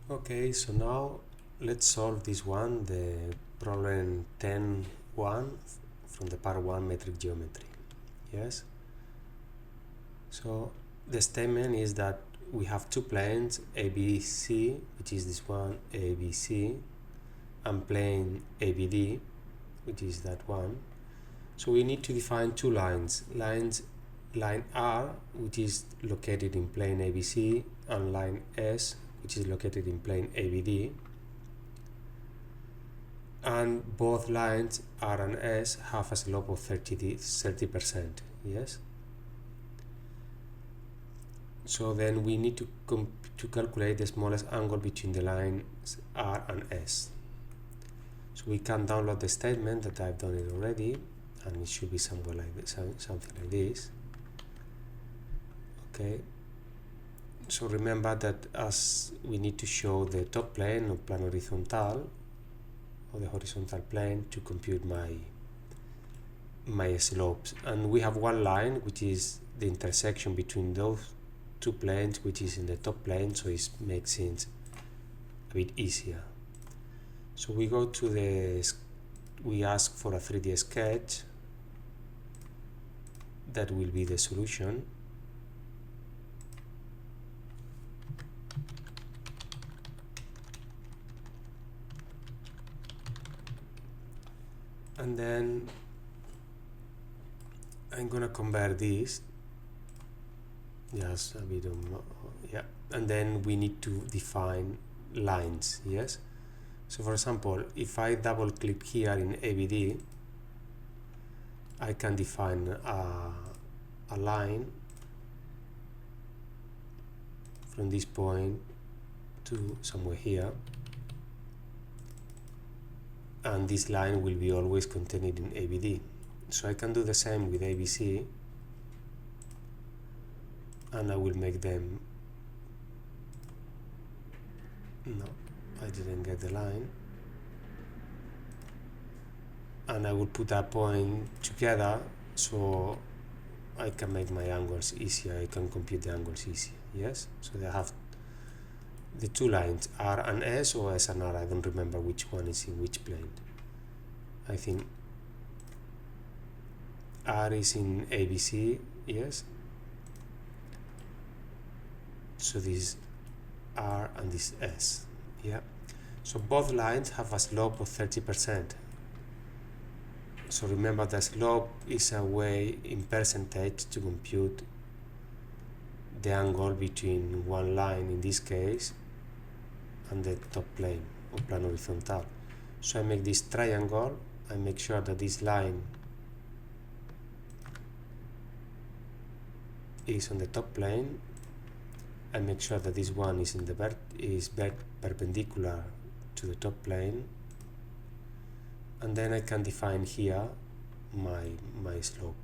Okay, so now let's solve this one, the problem 10.1 from the part 1 metric geometry. Yes? So the statement is that we have two planes, ABC, which is this one, ABC, and plane ABD, which is that one. So we need to define two lines. Line R, which is located in plane ABC, and line S, which is located in plane ABD. And both lines R and S have a slope of 30%. Yes. So then we need to calculate the smallest angle between the lines R and S. So we can download the statement that I've done it already, and it should be somewhere like this, something like this. Okay. So remember that as we need to show the top plane or plane horizontal, or the horizontal plane, to compute my slopes, and we have one line which is the intersection between those two planes, which is in the top plane, so it makes things a bit easier. So we go to we ask for a 3D sketch. That will be the solution. And then I'm gonna convert this just a bit of more, yeah, and then we need to define lines. Yes. So for example, if I double click here in ABD, I can define a line from this point to somewhere here, and this line will be always contained in ABD. So I can do the same with ABC, and I will make them, no, I didn't get the line, and I will put that point together so I can make my angles easier, I can compute the angles easier. Yes, so they have the two lines, R and S, or S and R, I don't remember which one is in which plane. I think R is in ABC, yes. So this R and this S, yeah. So both lines have a slope of 30%. So remember, the slope is a way in percentage to compute the angle between one line, in this case, and the top plane or plane horizontal. So I make this triangle, I make sure that this line is on the top plane, I make sure that this one is in the perpendicular to the top plane, and then I can define here my slope.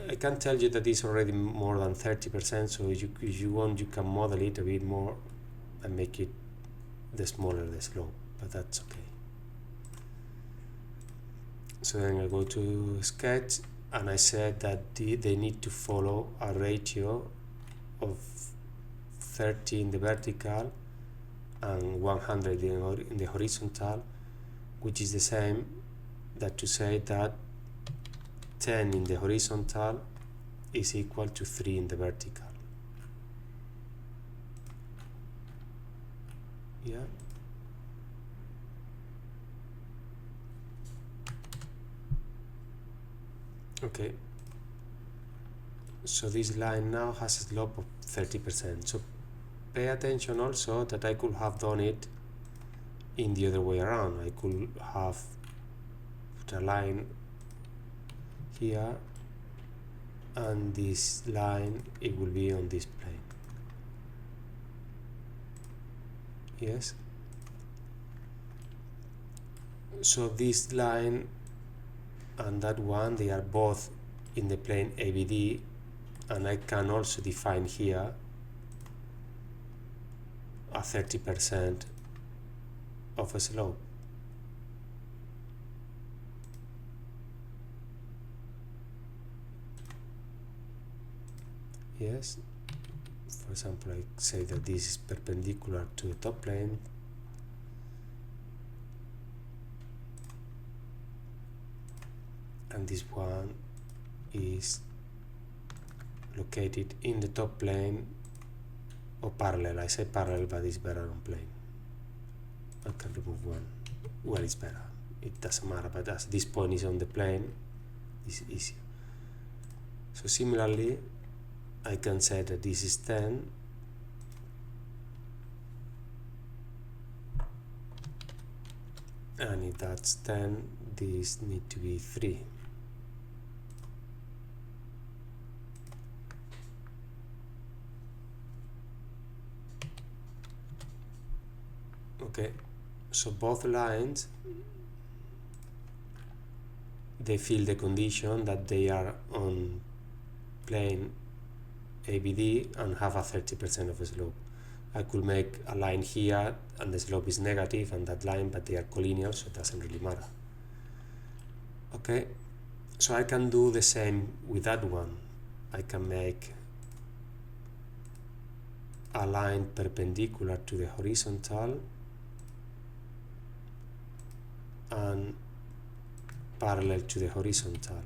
I can tell you that it's already more than 30%, so if you want, you can model it a bit more and make it the smaller the slope, but that's okay. So then I go to sketch, and I said that they need to follow a ratio of 30 in the vertical and 100 in the horizontal, which is the same that to say that 10 in the horizontal is equal to 3 in the vertical. Yeah. Okay. So this line now has a slope of 30%. So pay attention also that I could have done it in the other way around. I could have put a line here, and this line, it will be on this plane. Yes. So this line and that one, they are both in the plane ABD, and I can also define here a 30% of a slope. Yes, For example, I say that this is perpendicular to the top plane, and this one is located in the top plane or parallel. I say parallel, but it's better on plane. I can remove one where it's better. It doesn't matter, but as this point is on the plane, it's easier. So similarly, I can say that this is 10, and if that's 10, this need to be 3. Okay, so both lines, they fill the condition that they are on plane ABD and have a 30% of a slope. I could make a line here and the slope is negative and that line, but they are collinear, so it doesn't really matter. Okay, so I can do the same with that one. I can make a line perpendicular to the horizontal and parallel to the horizontal.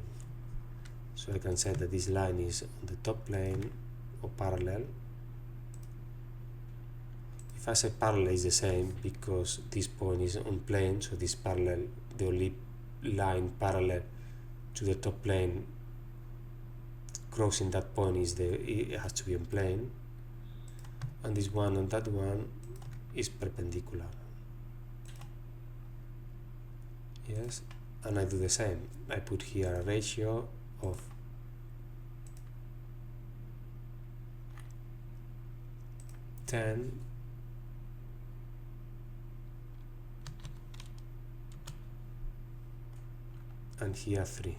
So I can say that this line is on the top plane or parallel. If I say parallel, is the same because this point is on plane, so this parallel, the only line parallel to the top plane crossing that point is it has to be on plane, and this one and that one is perpendicular. Yes, and I do the same. I put here a ratio of 10 and here 3.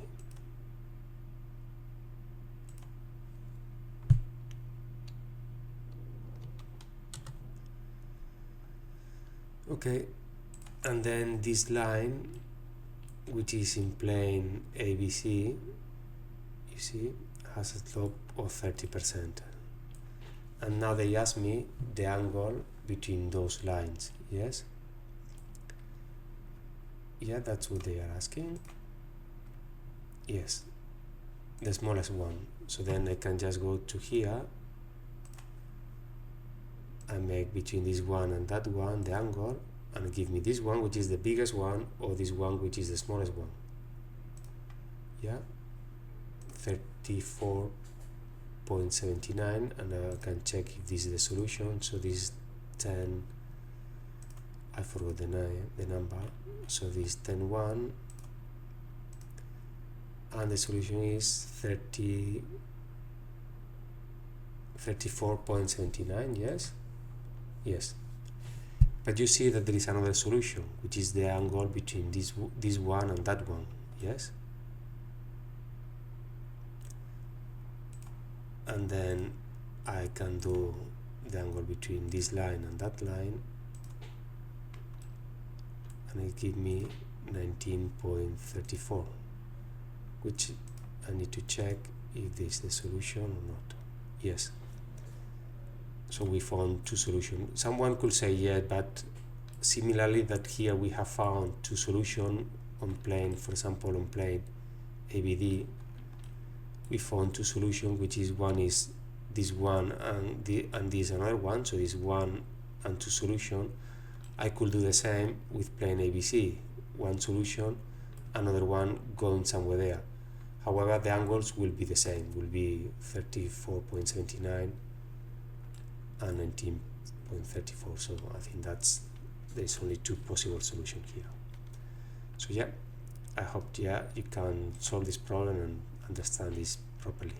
Okay, and then this line, which is in plane ABC, you see, has a slope of 30%. And now they ask me the angle between those lines. Yes? Yeah, that's what they are asking. Yes, the smallest one. So then I can just go to here and make between this one and that one the angle, and give me this one, which is the biggest one, or this one, which is the smallest one. Yeah, 34.79, and I can check if this is the solution. So this is 10, I forgot the number, so this is 10.1, and the solution is 34.79. Yes, yes. But you see that there is another solution, which is the angle between this one and that one. Yes, and then I can do the angle between this line and that line, and it gives me 19.34, which I need to check if this is the solution or not. Yes. So we found two solutions. Someone could say, yeah, but similarly that here we have found two solutions on plane, for example, on plane ABD, we found two solutions, which is one is this one and this another one, so this one and two solution. I could do the same with plane ABC, one solution, another one going somewhere there. However, the angles will be the same, will be 34.79 and 19.34. So I think there's only two possible solutions here. So yeah, I hope you can solve this problem and understand this properly.